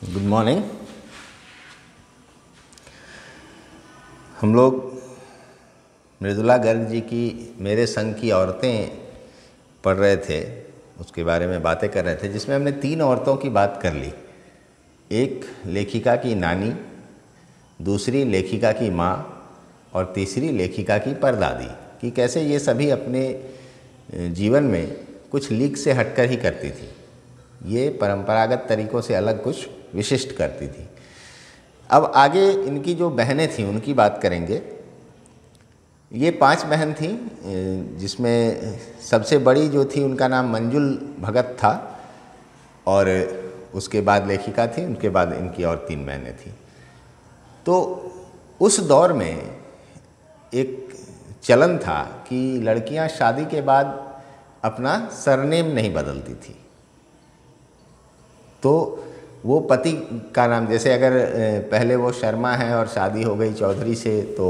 Good morning. हम लोग मृदुला गर्ग जी की मेरे संग की औरतें पढ़ रहे थे, उसके बारे में बातें कर रहे थे, जिसमें हमने 3 औरतों की बात कर ली। एक लेखिका की नानी, दूसरी लेखिका की माँ और तीसरी लेखिका की परदादी, कि कैसे ये सभी अपने जीवन में कुछ लीक से हटकर ही करती थी। ये परंपरागत तरीक़ों से अलग कुछ विशिष्ट करती थी। अब आगे इनकी जो बहनें थीं उनकी बात करेंगे। ये 5 बहन थीं, जिसमें सबसे बड़ी जो थी उनका नाम मंजुल भगत था, और उसके बाद लेखिका थी, उनके बाद इनकी और 3 बहनें थीं। तो उस दौर में एक चलन था कि लड़कियां शादी के बाद अपना सरनेम नहीं बदलती थी। तो वो पति का नाम, जैसे अगर पहले वो शर्मा है और शादी हो गई चौधरी से तो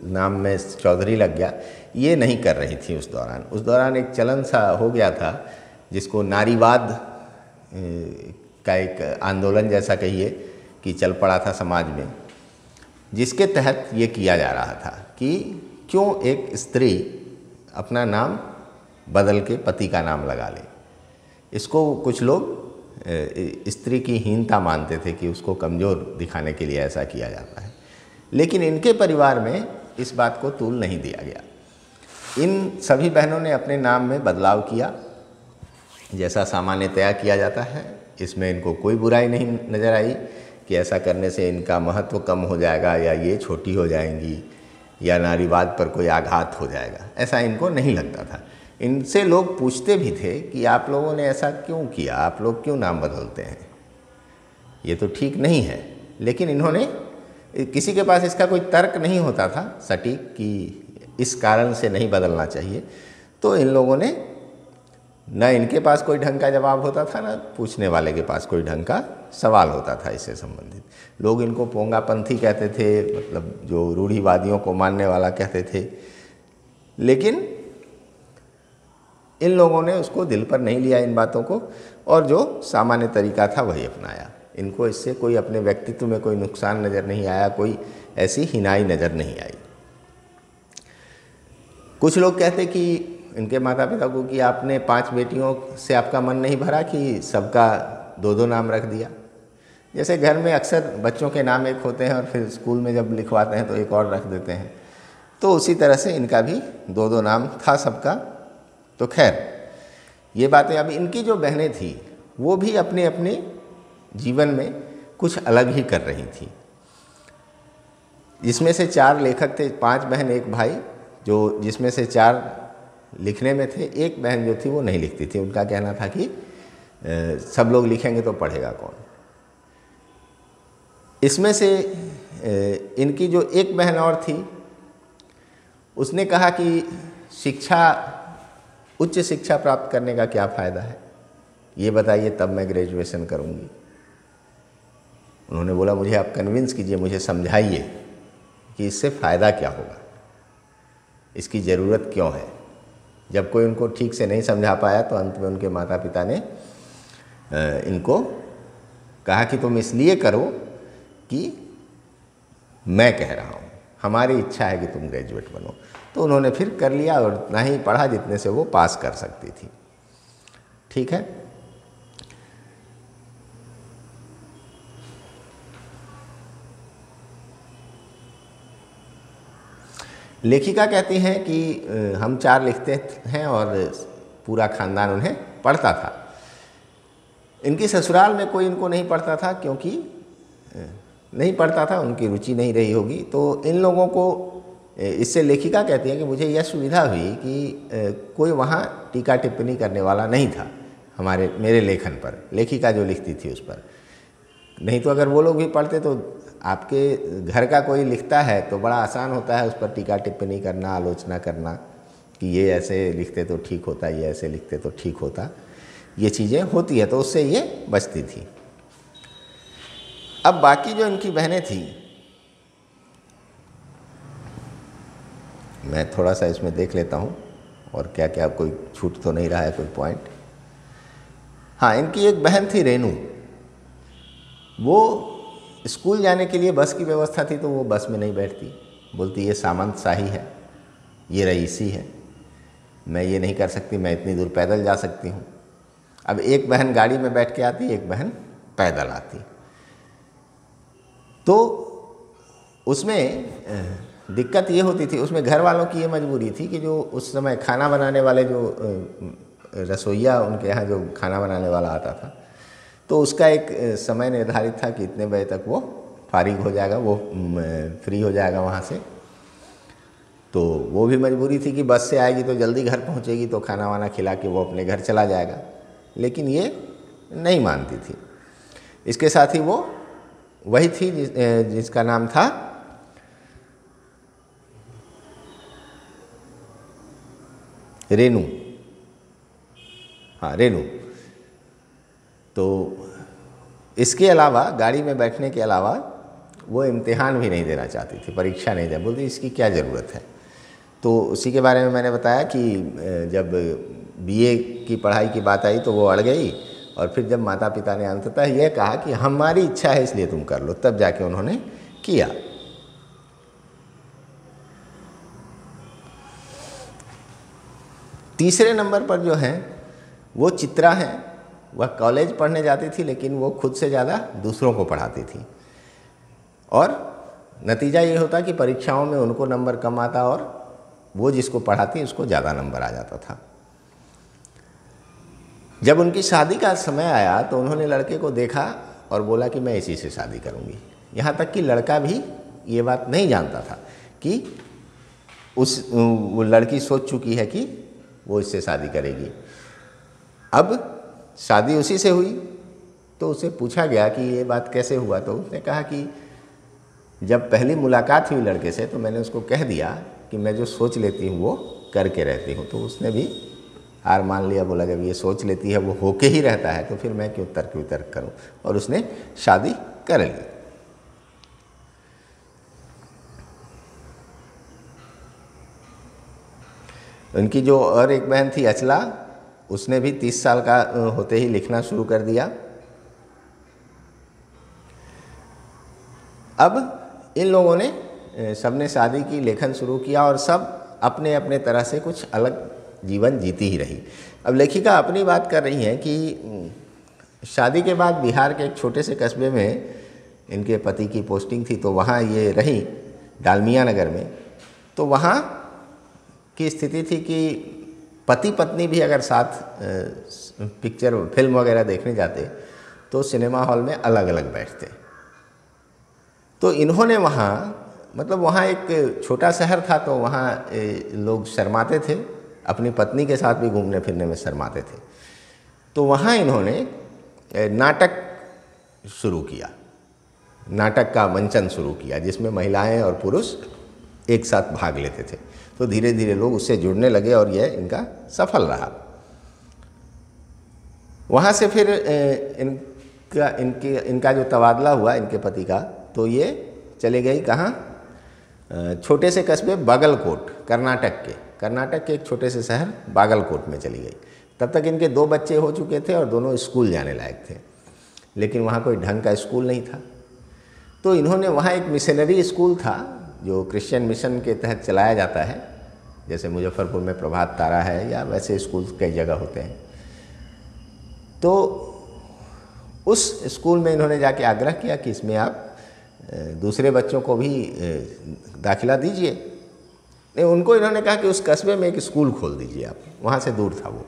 नाम में चौधरी लग गया, ये नहीं कर रही थी उस दौरान। उस दौरान एक चलन सा हो गया था जिसको नारीवाद का एक आंदोलन जैसा कहिए कि चल पड़ा था समाज में, जिसके तहत ये किया जा रहा था कि क्यों एक स्त्री अपना नाम बदल के पति का नाम लगा ले। इसको कुछ लोग स्त्री की हीनता मानते थे कि उसको कमज़ोर दिखाने के लिए ऐसा किया जाता है, लेकिन इनके परिवार में इस बात को तूल नहीं दिया गया। इन सभी बहनों ने अपने नाम में बदलाव किया, जैसा सामान्यतया किया जाता है। इसमें इनको कोई बुराई नहीं नज़र आई कि ऐसा करने से इनका महत्व कम हो जाएगा या ये छोटी हो जाएंगी या नारीवाद पर कोई आघात हो जाएगा, ऐसा इनको नहीं लगता था। इनसे लोग पूछते भी थे कि आप लोगों ने ऐसा क्यों किया, आप लोग क्यों नाम बदलते हैं, ये तो ठीक नहीं है। लेकिन इन्होंने, किसी के पास इसका कोई तर्क नहीं होता था सटीक कि इस कारण से नहीं बदलना चाहिए। तो इन लोगों ने, न इनके पास कोई ढंग का जवाब होता था, न पूछने वाले के पास कोई ढंग का सवाल होता था इससे संबंधित। लोग इनको पोंगापंथी कहते थे, मतलब जो रूढ़िवादियों को मानने वाला कहते थे। लेकिन इन लोगों ने उसको दिल पर नहीं लिया, इन बातों को, और जो सामान्य तरीका था वही अपनाया। इनको इससे कोई अपने व्यक्तित्व में कोई नुकसान नज़र नहीं आया, कोई ऐसी हिनाई नज़र नहीं आई। कुछ लोग कहते कि इनके माता पिता को कि आपने 5 बेटियों से आपका मन नहीं भरा कि सबका 2-2 नाम रख दिया। जैसे घर में अक्सर बच्चों के नाम एक होते हैं और फिर स्कूल में जब लिखवाते हैं तो एक और रख देते हैं, तो उसी तरह से इनका भी 2-2 नाम था सबका। तो खैर ये बातें, अब इनकी जो बहनें थी वो भी अपने अपने जीवन में कुछ अलग ही कर रही थी। जिसमें से 4 लेखक थे, 5 बहन 1 भाई, जो जिसमें से 4 लिखने में थे। एक बहन जो थी वो नहीं लिखती थी, उनका कहना था कि सब लोग लिखेंगे तो पढ़ेगा कौन। इसमें से इनकी जो एक बहन और थी, उसने कहा कि उच्च शिक्षा प्राप्त करने का क्या फ़ायदा है, ये बताइए, तब मैं ग्रेजुएशन करूँगी। उन्होंने बोला मुझे आप कन्विंस कीजिए, मुझे समझाइए कि इससे फ़ायदा क्या होगा, इसकी ज़रूरत क्यों है। जब कोई उनको ठीक से नहीं समझा पाया तो अंत में उनके माता पिता ने इनको कहा कि तुम इसलिए करो कि मैं कह रहा हूँ, हमारी इच्छा है कि तुम ग्रेजुएट बनो। तो उन्होंने फिर कर लिया और उतना ही पढ़ा जितने से वो पास कर सकती थी। ठीक है। लेखिका कहती हैं कि हम 4 लिखते हैं और पूरा खानदान उन्हें पढ़ता था। इनकी ससुराल में कोई इनको नहीं पढ़ता था, क्योंकि नहीं पढ़ता था, उनकी रुचि नहीं रही होगी। तो इन लोगों को, इससे लेखिका कहती है कि मुझे यह सुविधा हुई कि कोई वहाँ टीका टिप्पणी करने वाला नहीं था मेरे लेखन पर, लेखिका जो लिखती थी उस पर। नहीं तो अगर वो लोग भी पढ़ते तो आपके घर का कोई लिखता है तो बड़ा आसान होता है उस पर टीका टिप्पणी करना, आलोचना करना कि ये ऐसे लिखते तो ठीक होता, ये ऐसे लिखते तो ठीक होता। ये चीज़ें होती है, तो उससे ये बचती थी। अब बाकी जो इनकी बहनें थी, मैं थोड़ा सा इसमें देख लेता हूँ और क्या क्या, कोई छूट तो नहीं रहा है कोई पॉइंट। हाँ, इनकी एक बहन थी रेनू। वो स्कूल जाने के लिए बस की व्यवस्था थी तो वो बस में नहीं बैठती, बोलती ये सामंत शाही है, ये रईसी है, मैं ये नहीं कर सकती, मैं इतनी दूर पैदल जा सकती हूँ। अब एक बहन गाड़ी में बैठ के आती, एक बहन पैदल आती। तो उसमें दिक्कत ये होती थी, उसमें घर वालों की ये मजबूरी थी कि जो उस समय खाना बनाने वाले जो रसोइया उनके यहाँ जो खाना बनाने वाला आता था, तो उसका एक समय निर्धारित था कि इतने बजे तक वो फारिग हो जाएगा, वो फ्री हो जाएगा वहाँ से। तो वो भी मजबूरी थी कि बस से आएगी तो जल्दी घर पहुँचेगी तो खाना वाना खिला के वो अपने घर चला जाएगा, लेकिन ये नहीं मानती थी। इसके साथ ही वो वही थी जिसका नाम था रेनू, हाँ रेनू। तो इसके अलावा गाड़ी में बैठने के अलावा वो इम्तिहान भी नहीं देना चाहती थी, परीक्षा नहीं दे, बोलती इसकी क्या ज़रूरत है। तो उसी के बारे में मैंने बताया कि जब बीए की पढ़ाई की बात आई तो वो अड़ गई, और फिर जब माता पिता ने अंततः यह कहा कि हमारी इच्छा है इसलिए तुम कर लो, तब जाके उन्होंने किया। तीसरे नंबर पर जो है वो चित्रा हैं। वह कॉलेज पढ़ने जाती थी लेकिन वो खुद से ज़्यादा दूसरों को पढ़ाती थी, और नतीजा ये होता कि परीक्षाओं में उनको नंबर कम आता और वो जिसको पढ़ाती उसको ज़्यादा नंबर आ जाता था। जब उनकी शादी का समय आया तो उन्होंने लड़के को देखा और बोला कि मैं इसी से शादी करूँगी। यहाँ तक कि लड़का भी ये बात नहीं जानता था कि वो लड़की सोच चुकी है कि वो इससे शादी करेगी। अब शादी उसी से हुई तो उससे पूछा गया कि ये बात कैसे हुआ, तो उसने कहा कि जब पहली मुलाकात हुई लड़के से तो मैंने उसको कह दिया कि मैं जो सोच लेती हूँ वो करके रहती हूँ। तो उसने भी हार मान लिया, बोला जब ये सोच लेती है वो होके ही रहता है तो फिर मैं क्यों तर्क करूँ, और उसने शादी कर ली। उनकी जो और एक बहन थी अचला, उसने भी 30 साल का होते ही लिखना शुरू कर दिया। अब इन लोगों ने सबने शादी की, लेखन शुरू किया और सब अपने अपने तरह से कुछ अलग जीवन जीती ही रही। अब लेखिका अपनी बात कर रही हैं कि शादी के बाद बिहार के एक छोटे से कस्बे में इनके पति की पोस्टिंग थी, तो वहाँ ये रही डालमिया नगर में। तो वहाँ की स्थिति थी कि पति पत्नी भी अगर साथ पिक्चर फिल्म वगैरह देखने जाते तो सिनेमा हॉल में अलग अलग बैठते। तो इन्होंने वहाँ, मतलब वहाँ एक छोटा शहर था तो वहाँ लोग शर्माते थे, अपनी पत्नी के साथ भी घूमने फिरने में शर्माते थे। तो वहाँ इन्होंने नाटक शुरू किया, नाटक का मंचन शुरू किया जिसमें महिलाएं और पुरुष एक साथ भाग लेते थे। तो धीरे धीरे लोग उससे जुड़ने लगे और यह इनका सफल रहा। वहाँ से फिर इनका जो तबादला हुआ इनके पति का, तो ये चले गई कहाँ, छोटे से कस्बे बागलकोट, कर्नाटक के एक छोटे से शहर बागलकोट में चली गई। तब तक इनके 2 बच्चे हो चुके थे और दोनों स्कूल जाने लायक थे, लेकिन वहाँ कोई ढंग का स्कूल नहीं था। तो इन्होंने वहाँ एक मिशनरी स्कूल था जो क्रिश्चियन मिशन के तहत चलाया जाता है, जैसे मुजफ्फरपुर में प्रभात तारा है या वैसे स्कूल कई जगह होते हैं। तो उस स्कूल में इन्होंने जाके आग्रह किया कि इसमें आप दूसरे बच्चों को भी दाखिला दीजिए। नहीं, उनको इन्होंने कहा कि उस कस्बे में एक स्कूल खोल दीजिए आप, वहाँ से दूर था वो,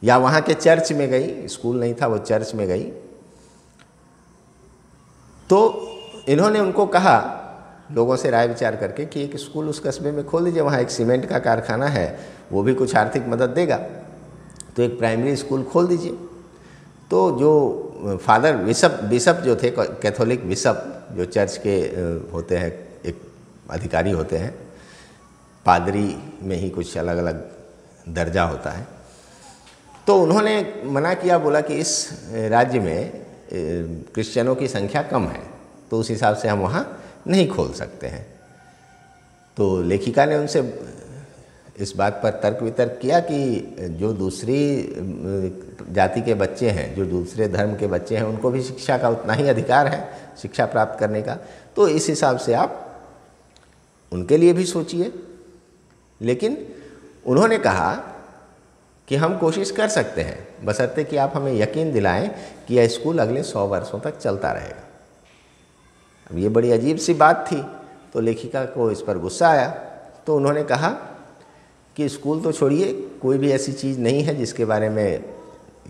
या वहाँ के चर्च में गई, स्कूल नहीं था वो चर्च में गई। तो इन्होंने उनको कहा, लोगों से राय विचार करके, कि एक स्कूल उस कस्बे में खोल दीजिए, वहाँ एक सीमेंट का कारखाना है, वो भी कुछ आर्थिक मदद देगा, तो एक प्राइमरी स्कूल खोल दीजिए। तो जो फादर बिशप जो थे, कैथोलिक बिशप जो चर्च के होते हैं, एक अधिकारी होते हैं, पादरी में ही कुछ अलग अलग दर्जा होता है, तो उन्होंने मना किया, बोला कि इस राज्य में क्रिश्चियनों की संख्या कम है तो उस हिसाब से हम वहाँ नहीं खोल सकते हैं। तो लेखिका ने उनसे इस बात पर तर्क वितर्क किया कि जो दूसरी जाति के बच्चे हैं, जो दूसरे धर्म के बच्चे हैं, उनको भी शिक्षा का उतना ही अधिकार है शिक्षा प्राप्त करने का, तो इस हिसाब से आप उनके लिए भी सोचिए। लेकिन उन्होंने कहा कि हम कोशिश कर सकते हैं, बशर्ते कि आप हमें यकीन दिलाएं कि यह स्कूल अगले 100 वर्षों तक चलता रहेगा। अब ये बड़ी अजीब सी बात थी, तो लेखिका को इस पर गुस्सा आया। तो उन्होंने कहा कि स्कूल तो छोड़िए, कोई भी ऐसी चीज़ नहीं है जिसके बारे में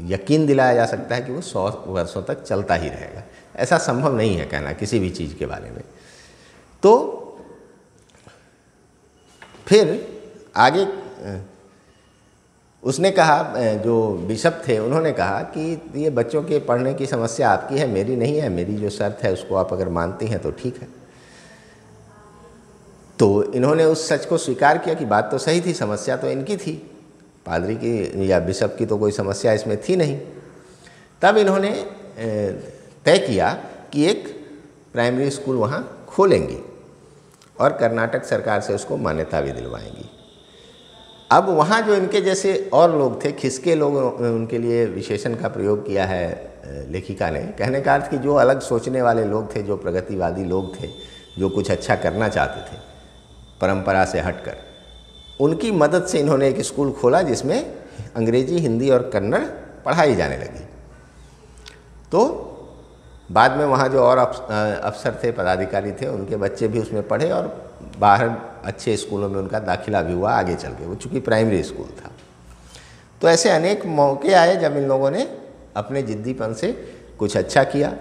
यकीन दिलाया जा सकता है कि वो 100 वर्षों तक चलता ही रहेगा। ऐसा संभव नहीं है कहना किसी भी चीज़ के बारे में। तो फिर आगे उसने कहा, जो बिशप थे उन्होंने कहा कि ये बच्चों के पढ़ने की समस्या आपकी है, मेरी नहीं है। मेरी जो शर्त है उसको आप अगर मानती हैं तो ठीक है। तो इन्होंने उस सच को स्वीकार किया कि बात तो सही थी, समस्या तो इनकी थी, पादरी की या बिशप की तो कोई समस्या इसमें थी नहीं। तब इन्होंने तय किया कि एक प्राइमरी स्कूल वहाँ खोलेंगे और कर्नाटक सरकार से उसको मान्यता भी दिलवाएंगी। अब वहाँ जो इनके जैसे और लोग थे, खिसके लोग, उनके लिए विशेषण का प्रयोग किया है लेखिका ने। कहने का अर्थ कि जो अलग सोचने वाले लोग थे, जो प्रगतिवादी लोग थे, जो कुछ अच्छा करना चाहते थे परंपरा से हटकर, उनकी मदद से इन्होंने एक स्कूल खोला जिसमें अंग्रेजी, हिंदी और कन्नड़ पढ़ाई जाने लगी। तो बाद में वहाँ जो और अफसर थे, पदाधिकारी थे, उनके बच्चे भी उसमें पढ़े और बाहर अच्छे स्कूलों में उनका दाखिला भी हुआ आगे चल के, वो चूँकि प्राइमरी स्कूल था। तो ऐसे अनेक मौके आए जब इन लोगों ने अपने जिद्दीपन से कुछ अच्छा किया।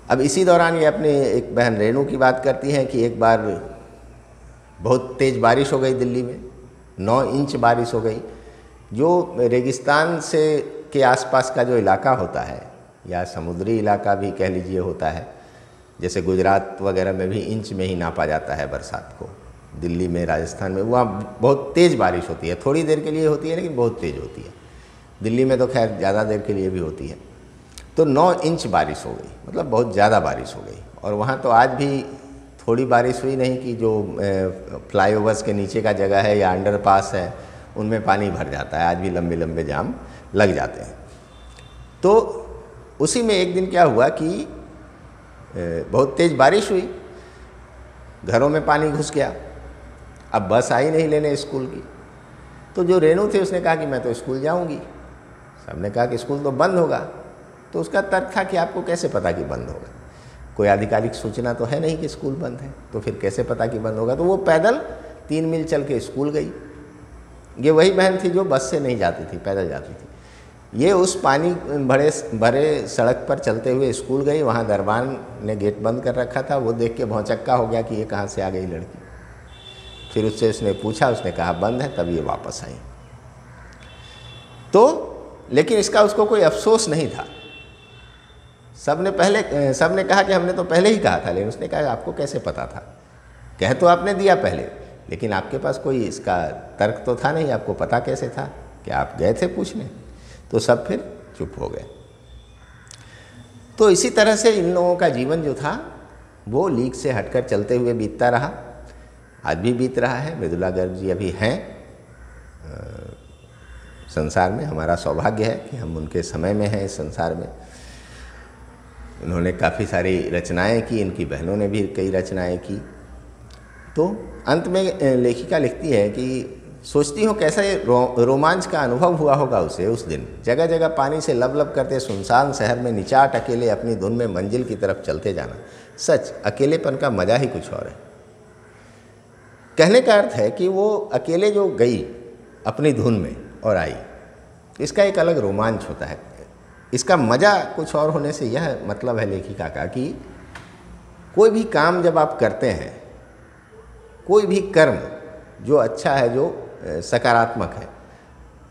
अब इसी दौरान ये अपने एक बहन रेणु की बात करती हैं कि एक बार बहुत तेज़ बारिश हो गई दिल्ली में, 9 इंच बारिश हो गई। जो रेगिस्तान से के आसपास का जो इलाका होता है, या समुद्री इलाका भी कह लीजिए होता है, जैसे गुजरात वगैरह में भी इंच में ही नापा जाता है बरसात को, दिल्ली में, राजस्थान में, वहाँ बहुत तेज़ बारिश होती है। थोड़ी देर के लिए होती है लेकिन बहुत तेज़ होती है। दिल्ली में तो खैर ज़्यादा देर के लिए भी होती है। तो 9 इंच बारिश हो गई, मतलब बहुत ज़्यादा बारिश हो गई। और वहाँ तो आज भी थोड़ी बारिश हुई नहीं कि जो फ्लाईओवर्स के नीचे का जगह है या अंडरपास है उनमें पानी भर जाता है, आज भी लंबे लंबे जाम लग जाते हैं। तो उसी में एक दिन क्या हुआ कि बहुत तेज़ बारिश हुई, घरों में पानी घुस गया। अब बस आई नहीं लेने स्कूल की। तो जो रेणु थे उसने कहा कि मैं तो स्कूल जाऊंगी। सबने कहा कि स्कूल तो बंद होगा। तो उसका तर्क था कि आपको कैसे पता कि बंद होगा, कोई आधिकारिक सूचना तो है नहीं कि स्कूल बंद है, तो फिर कैसे पता कि बंद होगा। तो वो पैदल 3 मील चल के स्कूल गई। ये वही बहन थी जो बस से नहीं जाती थी, पैदल जाती थी। ये उस पानी भरे सड़क पर चलते हुए स्कूल गई। वहाँ दरबान ने गेट बंद कर रखा था। वो देख के भौचक्का हो गया कि ये कहाँ से आ गई लड़की। फिर उससे उसने पूछा, उसने कहा बंद है, तब ये वापस आई। तो लेकिन इसका उसको कोई अफसोस नहीं था। सबने कहा कि हमने तो पहले ही कहा था, लेकिन उसने कहा आपको कैसे पता था? कह तो आपने दिया पहले, लेकिन आपके पास कोई इसका तर्क तो था नहीं, आपको पता कैसे था? कि आप गए थे पूछने? तो सब फिर चुप हो गए। तो इसी तरह से इन लोगों का जीवन जो था वो लीक से हटकर चलते हुए बीतता रहा, आज भी बीत रहा है। मृदुला गर्ग जी अभी हैं संसार में। हमारा सौभाग्य है कि हम उनके समय में हैं इस संसार में। उन्होंने काफ़ी सारी रचनाएं की, इनकी बहनों ने भी कई रचनाएं की। तो अंत में लेखिका लिखती है कि सोचती हूँ कैसा रोमांच का अनुभव हुआ होगा उसे उस दिन, जगह जगह पानी से लब करते सुनसान शहर में निचाट अकेले अपनी धुन में मंजिल की तरफ चलते जाना। सच अकेलेपन का मजा ही कुछ और है। कहने का अर्थ है कि वो अकेले जो गई अपनी धुन में और आई, इसका एक अलग रोमांच होता है। इसका मज़ा कुछ और होने से यह मतलब है लेखिका का कि कोई भी काम जब आप करते हैं, कोई भी कर्म जो अच्छा है, जो सकारात्मक है,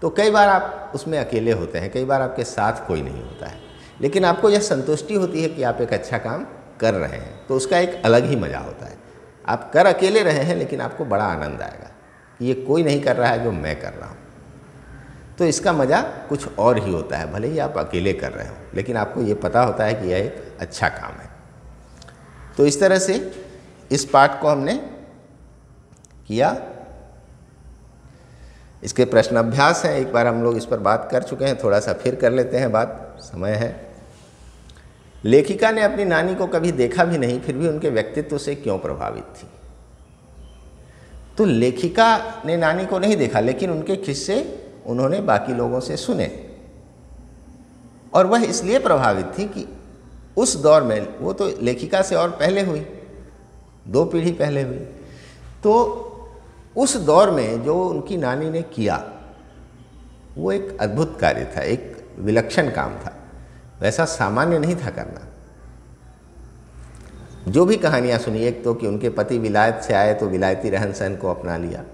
तो कई बार आप उसमें अकेले होते हैं, कई बार आपके साथ कोई नहीं होता है, लेकिन आपको यह संतुष्टि होती है कि आप एक अच्छा काम कर रहे हैं, तो उसका एक अलग ही मज़ा होता है। आप कर अकेले रहे हैं लेकिन आपको बड़ा आनंद आएगा कि ये कोई नहीं कर रहा है जो मैं कर रहा हूँ। तो इसका मज़ा कुछ और ही होता है, भले ही आप अकेले कर रहे हो, लेकिन आपको ये पता होता है कि यह एक अच्छा काम है। तो इस तरह से इस पाठ को हमने किया। इसके प्रश्न अभ्यास हैं, एक बार हम लोग इस पर बात कर चुके हैं, थोड़ा सा फिर कर लेते हैं बात, समय है। लेखिका ने अपनी नानी को कभी देखा भी नहीं, फिर भी उनके व्यक्तित्व से क्यों प्रभावित थी? तो लेखिका ने नानी को नहीं देखा, लेकिन उनके किस्से उन्होंने बाकी लोगों से सुने, और वह इसलिए प्रभावित थी कि उस दौर में, वो तो लेखिका से और पहले हुई, 2 पीढ़ी पहले हुई, तो उस दौर में जो उनकी नानी ने किया वो एक अद्भुत कार्य था, एक विलक्षण काम था, वैसा सामान्य नहीं था करना। जो भी कहानियाँ सुनी, एक तो कि उनके पति विलायत से आए तो विलायती रहन सहन को अपना लिया,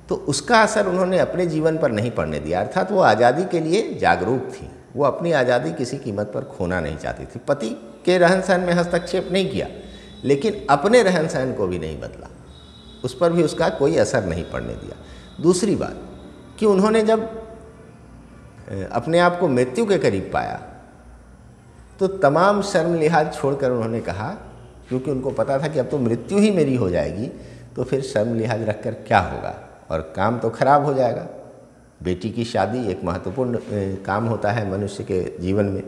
तो उसका असर उन्होंने अपने जीवन पर नहीं पड़ने दिया, अर्थात वो आज़ादी के लिए जागरूक थी, वो अपनी आज़ादी किसी कीमत पर खोना नहीं चाहती थी। पति के रहन सहन में हस्तक्षेप नहीं किया, लेकिन अपने रहन सहन को भी नहीं बदला, उस पर भी उसका कोई असर नहीं पड़ने दिया। दूसरी बात कि उन्होंने जब अपने आप को मृत्यु के करीब पाया तो तमाम शर्म लिहाज छोड़कर उन्होंने कहा, क्योंकि उनको पता था कि अब तो मृत्यु ही मेरी हो जाएगी, तो फिर शर्म लिहाज रखकर क्या होगा, और काम तो खराब हो जाएगा। बेटी की शादी एक महत्वपूर्ण काम होता है मनुष्य के जीवन में,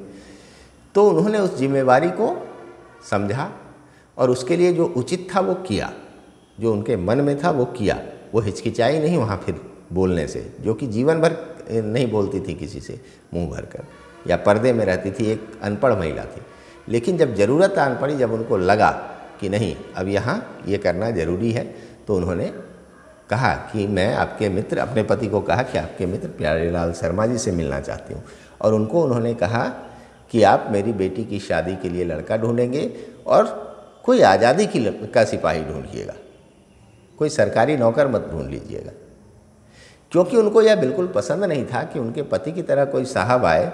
तो उन्होंने उस जिम्मेवारी को समझा और उसके लिए जो उचित था वो किया, जो उनके मन में था वो किया। वो हिचकिचाई नहीं वहाँ फिर बोलने से, जो कि जीवन भर नहीं बोलती थी किसी से मुंह भरकर, या पर्दे में रहती थी, एक अनपढ़ महिला थी। लेकिन जब ज़रूरत आन पड़ी, जब उनको लगा कि नहीं अब यहाँ ये करना ज़रूरी है, तो उन्होंने कहा कि मैं आपके मित्र, अपने पति को कहा कि आपके मित्र प्यारेलाल शर्मा जी से मिलना चाहती हूँ, और उनको उन्होंने कहा कि आप मेरी बेटी की शादी के लिए लड़का ढूंढेंगे और कोई आज़ादी का सिपाही ढूंढिएगा, कोई सरकारी नौकर मत ढूंढ लीजिएगा, क्योंकि उनको यह बिल्कुल पसंद नहीं था कि उनके पति की तरह कोई साहब आए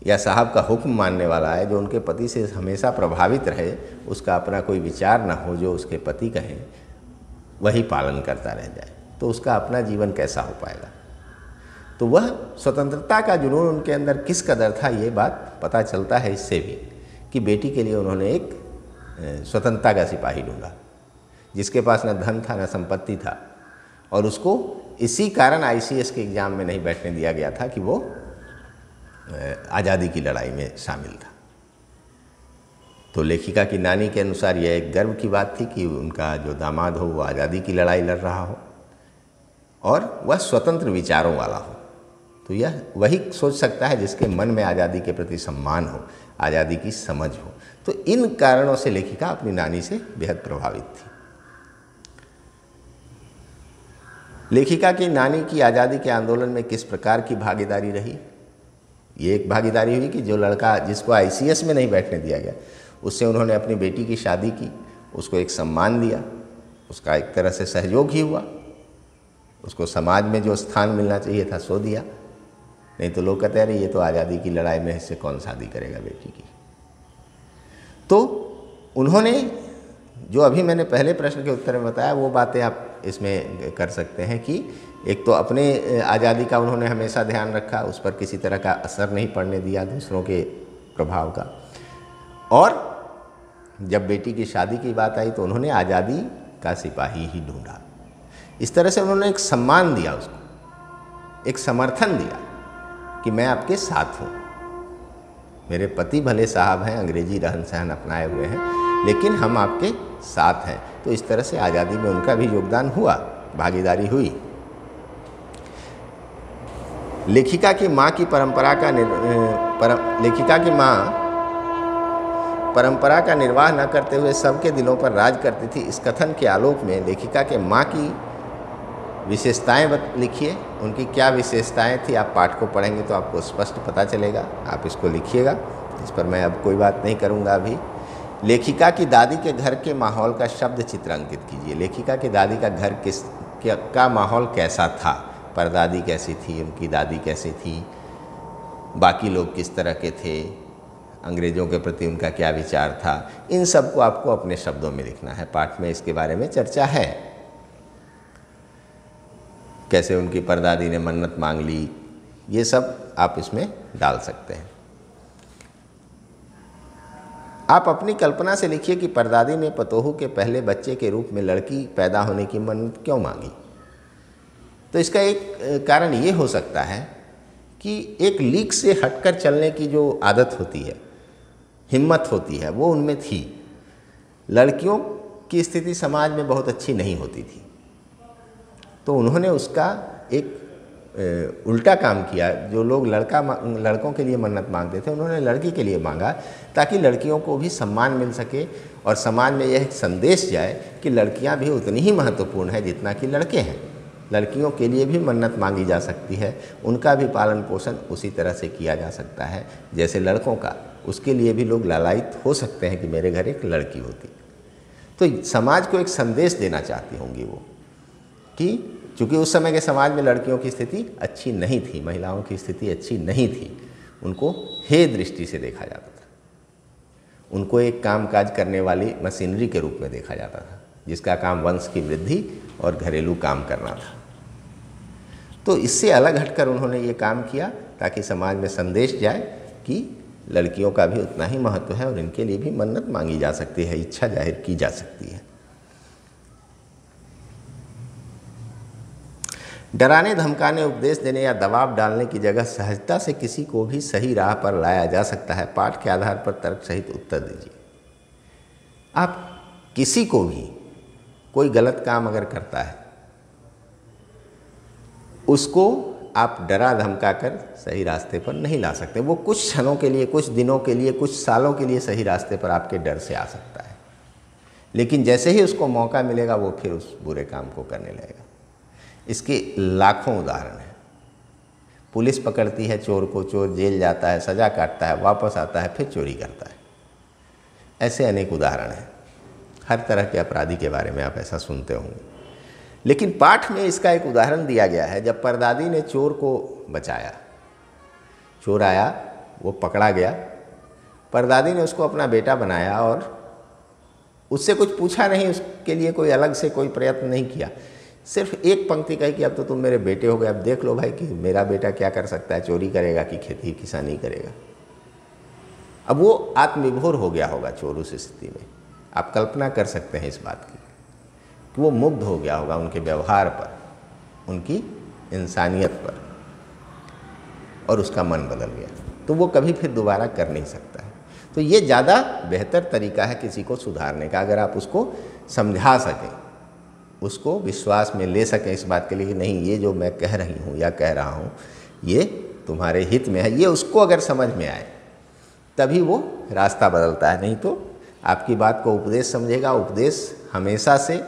या साहब का हुक्म मानने वाला आए, जो उनके पति से हमेशा प्रभावित रहे, उसका अपना कोई विचार ना हो, जो उसके पति कहें वही पालन करता रह जाए, तो उसका अपना जीवन कैसा हो पाएगा। तो वह स्वतंत्रता का जुनून उनके अंदर किस कदर था, ये बात पता चलता है इससे भी, कि बेटी के लिए उन्होंने एक स्वतंत्रता का सिपाही ढूंढा, जिसके पास न धन था न संपत्ति था, और उसको इसी कारण ICS के एग्ज़ाम में नहीं बैठने दिया गया था कि वो आज़ादी की लड़ाई में शामिल था। तो लेखिका की नानी के अनुसार यह एक गर्व की बात थी कि उनका जो दामाद हो वो आज़ादी की लड़ाई लड़ रहा हो और वह स्वतंत्र विचारों वाला हो। तो यह वही सोच सकता है जिसके मन में आज़ादी के प्रति सम्मान हो, आज़ादी की समझ हो। तो इन कारणों से लेखिका अपनी नानी से बेहद प्रभावित थी। लेखिका की नानी की आज़ादी के आंदोलन में किस प्रकार की भागीदारी रही? ये एक भागीदारी हुई कि जो लड़का जिसको ICS में नहीं बैठने दिया गया, उससे उन्होंने अपनी बेटी की शादी की, उसको एक सम्मान दिया, उसका एक तरह से सहयोग ही हुआ, उसको समाज में जो स्थान मिलना चाहिए था सो दिया। नहीं तो लोग कहते अरे ये तो आज़ादी की लड़ाई में इससे कौन शादी करेगा बेटी की। तो उन्होंने जो अभी मैंने पहले प्रश्न के उत्तर में बताया वो बातें आप इसमें कर सकते हैं कि एक तो अपने आज़ादी का उन्होंने हमेशा ध्यान रखा, उस पर किसी तरह का असर नहीं पड़ने दिया दूसरों के प्रभाव का, और जब बेटी की शादी की बात आई तो उन्होंने आज़ादी का सिपाही ही ढूंढा। इस तरह से उन्होंने एक सम्मान दिया उसको, एक समर्थन दिया कि मैं आपके साथ हूँ, मेरे पति भले साहब हैं, अंग्रेजी रहन सहन अपनाए हुए हैं, लेकिन हम आपके साथ हैं। तो इस तरह से आज़ादी में उनका भी योगदान हुआ, भागीदारी हुई। लेखिका की माँ की परंपरा का निर्वाह न करते हुए सबके दिलों पर राज करती थी। इस कथन के आलोक में लेखिका के माँ की विशेषताएं लिखिए, उनकी क्या विशेषताएं थी। आप पाठ को पढ़ेंगे तो आपको स्पष्ट पता चलेगा, आप इसको लिखिएगा, इस पर मैं अब कोई बात नहीं करूँगा अभी। लेखिका की दादी के घर के माहौल का शब्द चित्र अंकित कीजिए। लेखिका की दादी का घर का माहौल कैसा था, परदादी कैसी थी, उनकी दादी कैसी थी, बाकी लोग किस तरह के थे, अंग्रेज़ों के प्रति उनका क्या विचार था, इन सब को आपको अपने शब्दों में लिखना है। पाठ में इसके बारे में चर्चा है, कैसे उनकी परदादी ने मन्नत मांग ली, ये सब आप इसमें डाल सकते हैं। आप अपनी कल्पना से लिखिए कि परदादी ने पतोहू के पहले बच्चे के रूप में लड़की पैदा होने की मन्नत क्यों मांगी। तो इसका एक कारण ये हो सकता है कि एक लीक से हटकर चलने की जो आदत होती है, हिम्मत होती है, वो उनमें थी। लड़कियों की स्थिति समाज में बहुत अच्छी नहीं होती थी, तो उन्होंने उसका एक उल्टा काम किया। जो लोग लड़कों के लिए मन्नत मांगते थे, उन्होंने लड़की के लिए मांगा, ताकि लड़कियों को भी सम्मान मिल सके और समाज में यह संदेश जाए कि लड़कियां भी उतनी ही महत्वपूर्ण है जितना कि लड़के हैं। लड़कियों के लिए भी मन्नत मांगी जा सकती है, उनका भी पालन पोषण उसी तरह से किया जा सकता है जैसे लड़कों का। उसके लिए भी लोग लालायित हो सकते हैं कि मेरे घर एक लड़की होती। तो समाज को एक संदेश देना चाहती होंगी वो कि चूँकि उस समय के समाज में लड़कियों की स्थिति अच्छी नहीं थी, महिलाओं की स्थिति अच्छी नहीं थी, उनको हे दृष्टि से देखा जाता था, उनको एक कामकाज करने वाली मशीनरी के रूप में देखा जाता था जिसका काम वंश की वृद्धि और घरेलू काम करना था। तो इससे अलग हटकर उन्होंने ये काम किया ताकि समाज में संदेश जाए कि लड़कियों का भी उतना ही महत्व है और इनके लिए भी मन्नत मांगी जा सकती है, इच्छा जाहिर की जा सकती है। डराने धमकाने, उपदेश देने या दबाव डालने की जगह सहजता से किसी को भी सही राह पर लाया जा सकता है। पाठ के आधार पर तर्क सहित उत्तर दीजिए। आप किसी को भी कोई गलत काम अगर करता है, उसको आप डरा धमका कर सही रास्ते पर नहीं ला सकते। वो कुछ क्षणों के लिए, कुछ दिनों के लिए, कुछ सालों के लिए सही रास्ते पर आपके डर से आ सकता है, लेकिन जैसे ही उसको मौका मिलेगा वो फिर उस बुरे काम को करने लगेगा। इसके लाखों उदाहरण हैं। पुलिस पकड़ती है चोर को, चोर जेल जाता है, सज़ा काटता है, वापस आता है, फिर चोरी करता है। ऐसे अनेक उदाहरण हैं। हर तरह के अपराधी के बारे में आप ऐसा सुनते होंगे। लेकिन पाठ में इसका एक उदाहरण दिया गया है। जब परदादी ने चोर को बचाया, चोर आया, वो पकड़ा गया, परदादी ने उसको अपना बेटा बनाया और उससे कुछ पूछा नहीं, उसके लिए कोई अलग से कोई प्रयत्न नहीं किया। सिर्फ एक पंक्ति कही कि अब तो तुम मेरे बेटे हो गए, अब देख लो भाई कि मेरा बेटा क्या कर सकता है, चोरी करेगा कि खेती किसानी करेगा। अब वो आत्मविभोर हो गया होगा चोर उस स्थिति में। आप कल्पना कर सकते हैं इस बात की कि वो मुग्ध हो गया होगा उनके व्यवहार पर, उनकी इंसानियत पर, और उसका मन बदल गया। तो वो कभी फिर दोबारा कर नहीं सकता है। तो ये ज़्यादा बेहतर तरीका है किसी को सुधारने का, अगर आप उसको समझा सकें, उसको विश्वास में ले सकें इस बात के लिए कि नहीं, ये जो मैं कह रही हूँ या कह रहा हूँ ये तुम्हारे हित में है, ये उसको अगर समझ में आए तभी वो रास्ता बदलता है। नहीं तो आपकी बात को उपदेश समझेगा। उपदेश हमेशा से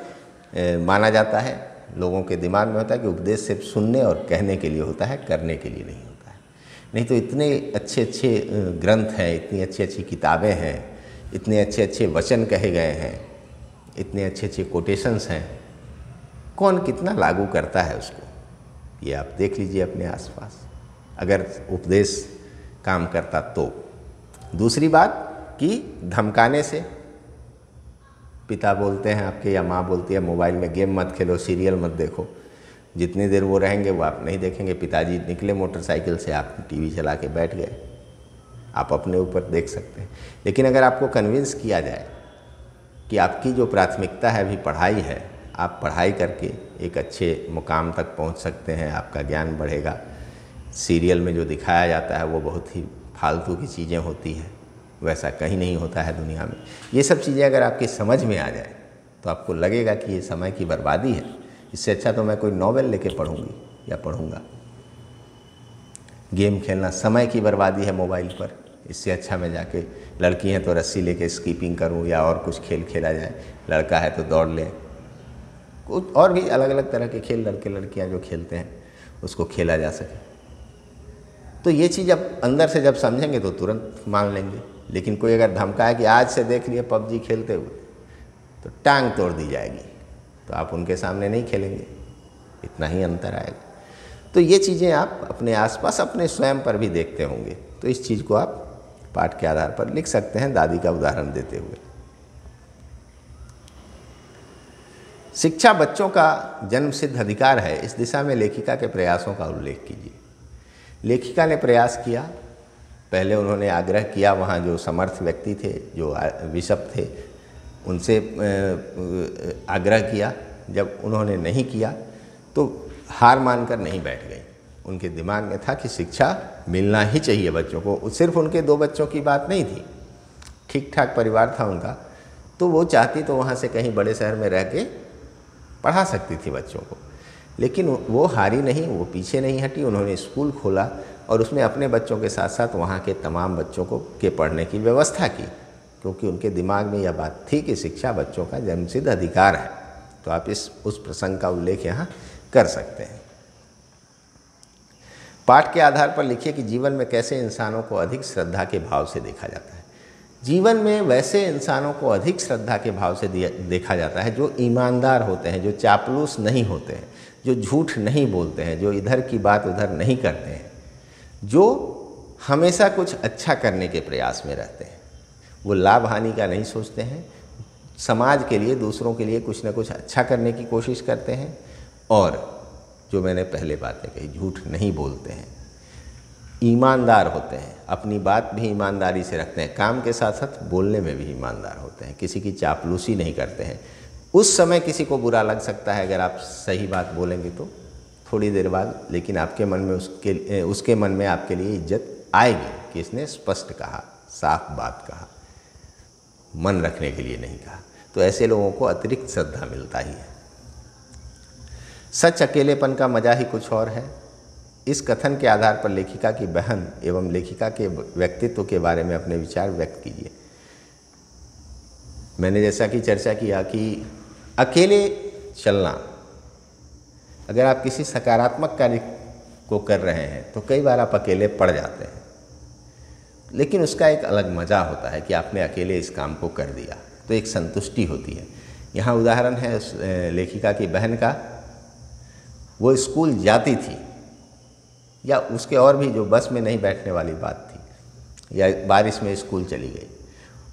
माना जाता है, लोगों के दिमाग में होता है कि उपदेश सिर्फ सुनने और कहने के लिए होता है, करने के लिए नहीं होता है। नहीं तो इतने अच्छे अच्छे ग्रंथ हैं, इतनी अच्छी अच्छी किताबें हैं, इतने अच्छे अच्छे वचन कहे गए हैं, इतने अच्छे अच्छे कोटेशंस हैं, कौन कितना लागू करता है उसको, ये आप देख लीजिए अपने आसपास, अगर उपदेश काम करता तो। दूसरी बात कि धमकाने से, पिता बोलते हैं आपके या माँ बोलती है मोबाइल में गेम मत खेलो, सीरियल मत देखो, जितनी देर वो रहेंगे वो आप नहीं देखेंगे। पिताजी निकले मोटरसाइकिल से, आप टीवी चला के बैठ गए, आप अपने ऊपर देख सकते हैं। लेकिन अगर आपको कन्विंस किया जाए कि आपकी जो प्राथमिकता है अभी पढ़ाई है, आप पढ़ाई करके एक अच्छे मुकाम तक पहुंच सकते हैं, आपका ज्ञान बढ़ेगा, सीरियल में जो दिखाया जाता है वो बहुत ही फालतू की चीज़ें होती हैं, वैसा कहीं नहीं होता है दुनिया में। ये सब चीज़ें अगर आपकी समझ में आ जाए तो आपको लगेगा कि ये समय की बर्बादी है, इससे अच्छा तो मैं कोई नॉवेल लेके पढ़ूंगी या पढ़ूंगा। गेम खेलना समय की बर्बादी है मोबाइल पर, इससे अच्छा मैं जाके, लड़की हैं तो रस्सी लेके स्कीपिंग करूं या और कुछ खेल खेला जाए, लड़का है तो दौड़ लें, कुछ और भी अलग अलग तरह के खेल लड़के लड़कियां जो खेलते हैं उसको खेला जा सके। तो ये चीज़ अब अंदर से जब समझेंगे तो तुरंत मान लेंगे। लेकिन कोई अगर धमकाए कि आज से देख लिए पबजी खेलते हुए तो टांग तोड़ दी जाएगी, तो आप उनके सामने नहीं खेलेंगे, इतना ही अंतर आएगा। तो ये चीज़ें आप अपने आसपास, अपने स्वयं पर भी देखते होंगे। तो इस चीज़ को आप पाठ के आधार पर लिख सकते हैं, दादी का उदाहरण देते हुए। शिक्षा बच्चों का जन्मसिद्ध अधिकार है, इस दिशा में लेखिका के प्रयासों का उल्लेख कीजिए। लेखिका ने प्रयास किया, पहले उन्होंने आग्रह किया, वहाँ जो समर्थ व्यक्ति थे, जो बिशप थे, उनसे आग्रह किया। जब उन्होंने नहीं किया तो हार मानकर नहीं बैठ गई। उनके दिमाग में था कि शिक्षा मिलना ही चाहिए बच्चों को। सिर्फ उनके 2 बच्चों की बात नहीं थी, ठीक ठाक परिवार था उनका, तो वो चाहती तो वहाँ से कहीं बड़े शहर में रह के पढ़ा सकती थी बच्चों को। लेकिन वो हारी नहीं, वो पीछे नहीं हटी। उन्होंने स्कूल खोला और उसमें अपने बच्चों के साथ साथ वहाँ के तमाम बच्चों को के पढ़ने की व्यवस्था की, क्योंकि उनके दिमाग में यह बात थी कि शिक्षा बच्चों का जन्मसिद्ध अधिकार है। तो आप उस प्रसंग का उल्लेख यहाँ कर सकते हैं। पाठ के आधार पर लिखिए कि जीवन में कैसे इंसानों को अधिक श्रद्धा के भाव से देखा जाता है। जीवन में वैसे इंसानों को अधिक श्रद्धा के भाव से देखा जाता है जो ईमानदार होते हैं, जो चापलूस नहीं होते हैं, जो झूठ नहीं बोलते हैं, जो इधर की बात उधर नहीं करते हैं, जो हमेशा कुछ अच्छा करने के प्रयास में रहते हैं। वो लाभ हानि का नहीं सोचते हैं, समाज के लिए, दूसरों के लिए कुछ न कुछ अच्छा करने की कोशिश करते हैं। और जो मैंने पहले बातें कही, झूठ नहीं बोलते हैं, ईमानदार होते हैं, अपनी बात भी ईमानदारी से रखते हैं, काम के साथ साथ बोलने में भी ईमानदार होते हैं, किसी की चापलूसी नहीं करते हैं। उस समय किसी को बुरा लग सकता है अगर आप सही बात बोलेंगे तो थोड़ी देर बाद, लेकिन आपके मन में उसके मन में आपके लिए इज्जत आएगी कि इसने स्पष्ट कहा, साफ बात कहा, मन रखने के लिए नहीं कहा। तो ऐसे लोगों को अतिरिक्त श्रद्धा मिलता ही है। सच अकेलेपन का मजा ही कुछ और है। इस कथन के आधार पर लेखिका की बहन एवं लेखिका के व्यक्तित्व के बारे में अपने विचार व्यक्त कीजिए। मैंने जैसा कि चर्चा किया कि अकेले चलना, अगर आप किसी सकारात्मक कार्य को कर रहे हैं तो कई बार आप अकेले पड़ जाते हैं, लेकिन उसका एक अलग मज़ा होता है कि आपने अकेले इस काम को कर दिया, तो एक संतुष्टि होती है। यहाँ उदाहरण है लेखिका की बहन का। वो स्कूल जाती थी, या उसके और भी जो बस में नहीं बैठने वाली बात थी, या बारिश में स्कूल चली गई,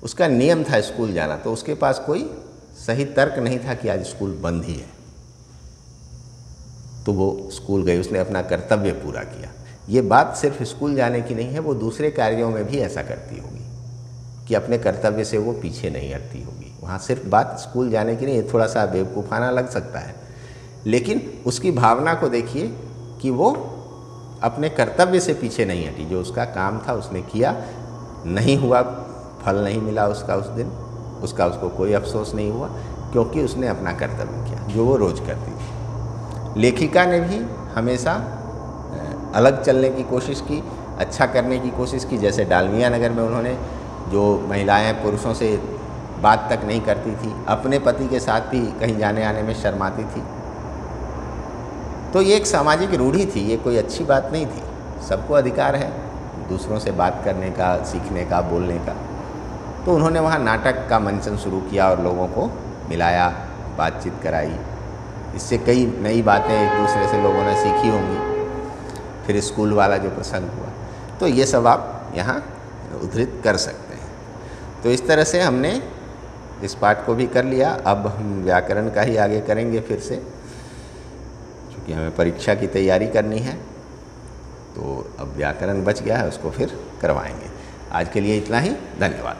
उसका नियम था स्कूल जाना, तो उसके पास कोई सही तर्क नहीं था कि आज स्कूल बंद ही है, तो वो स्कूल गई, उसने अपना कर्तव्य पूरा किया। ये बात सिर्फ स्कूल जाने की नहीं है, वो दूसरे कार्यों में भी ऐसा करती होगी कि अपने कर्तव्य से वो पीछे नहीं हटती होगी। वहाँ सिर्फ बात स्कूल जाने की नहीं है, थोड़ा सा बेवकूफ़ाना लग सकता है, लेकिन उसकी भावना को देखिए कि वो अपने कर्तव्य से पीछे नहीं हटी। जो उसका काम था उसने किया, नहीं हुआ, फल नहीं मिला उसका उस दिन, उसको कोई अफसोस नहीं हुआ, क्योंकि उसने अपना कर्तव्य किया जो वो रोज़ करती थी। लेखिका ने भी हमेशा अलग चलने की कोशिश की, अच्छा करने की कोशिश की। जैसे डालमिया नगर में उन्होंने, जो महिलाएं पुरुषों से बात तक नहीं करती थी, अपने पति के साथ भी कहीं जाने आने में शर्माती थी, तो ये एक सामाजिक रूढ़ी थी, ये कोई अच्छी बात नहीं थी। सबको अधिकार है दूसरों से बात करने का, सीखने का, बोलने का। तो उन्होंने वहाँ नाटक का मंचन शुरू किया और लोगों को मिलाया, बातचीत कराई। इससे कई नई बातें एक दूसरे से लोगों ने सीखी होंगी। फिर स्कूल वाला जो प्रसंग हुआ, तो ये सब आप यहाँ उद्धृत कर सकते हैं। तो इस तरह से हमने इस पाठ को भी कर लिया। अब हम व्याकरण का ही आगे करेंगे फिर से, क्योंकि हमें परीक्षा की तैयारी करनी है। तो अब व्याकरण बच गया है, उसको फिर करवाएंगे। आज के लिए इतना ही, धन्यवाद।